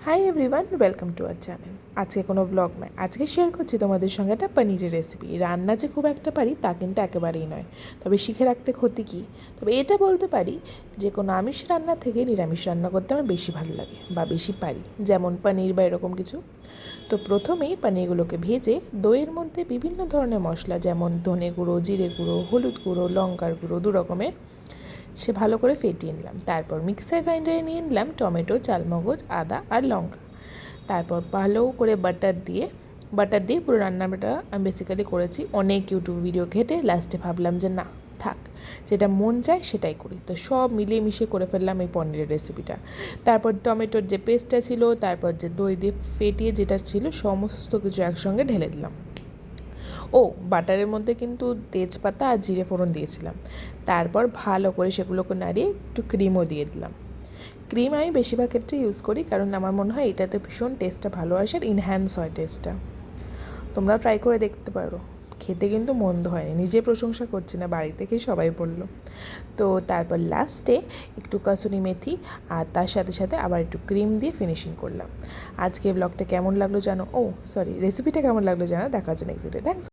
Hi everyone, welcome to our channel. আজকে কোনো blog নয়, আজকে শেয়ার করছি তোমাদের সঙ্গে একটা পনিরের রেসিপি। রান্না যে খুব একটা পারি তা কিন্তু একেবারেই নয়, তবে শিখে রাখতে ক্ষতি কী। তবে এটা বলতে পারি যে কোনো আমিষ রান্না থেকে নিরামিষ রান্না করতে আমার বেশি ভালো লাগে বা বেশি পারি, যেমন পনির বা এরকম কিছু। তো প্রথমেই পনিরগুলোকে ভেজে দইয়ের মধ্যে বিভিন্ন ধরনের মশলা, যেমন ধনে গুঁড়ো, জিরে গুঁড়ো, হলুদ গুঁড়ো, লঙ্কার গুঁড়ো, 2 রকমের, সে ভালো করে ফেটিয়ে নিলাম। তারপর মিক্সার গ্রাইন্ডারে নিয়ে নিলাম টমেটো, চালমগজ, আদা আর লঙ্কা। তারপর ভালো করে বাটার দিয়ে পুরো রান্নাটা আমি বেসিক্যালি করেছি অনেক ইউটিউব ভিডিও ঘেটে। লাস্টে ভাবলাম যে না থাক, যেটা মন চায় সেটাই করি। তো সব মিলিয়ে মিশিয়ে করে ফেললাম এই পনিরের রেসিপিটা। তারপর টমেটোর যে পেস্টটা ছিল, তারপর যে দই দিয়ে ফেটিয়ে যেটা ছিল, সমস্ত কিছু একসঙ্গে ঢেলে দিলাম। ও বাটারের মধ্যে কিন্তু তেজপাতা আর জিরে ফোড়ন দিয়েছিলাম। তারপর ভালো করে সেগুলোকে নাড়িয়ে একটু ক্রিমও দিয়ে দিলাম। ক্রিম আমি বেশিরভাগ ক্ষেত্রে ইউজ করি, কারণ আমার মনে হয় এটাতে ভীষণ টেস্টটা ভালো আসে আর ইনহ্যান্স হয় টেস্টটা। তোমরা ট্রাই করে দেখতে পারো, খেতে কিন্তু মন্দ হয়নি। নিজে প্রশংসা করছি না, বাড়ি থেকেই সবাই বলল। তো তারপর লাস্টে একটু কাসুরি মেথি আর তার সাথে সাথে আবার একটু ক্রিম দিয়ে ফিনিশিং করলাম। আজকে ব্লগটা কেমন লাগলো জানো, রেসিপিটা কেমন লাগলো জানো, দেখার জন্য নেক্সট ভিডিও। থ্যাংকস।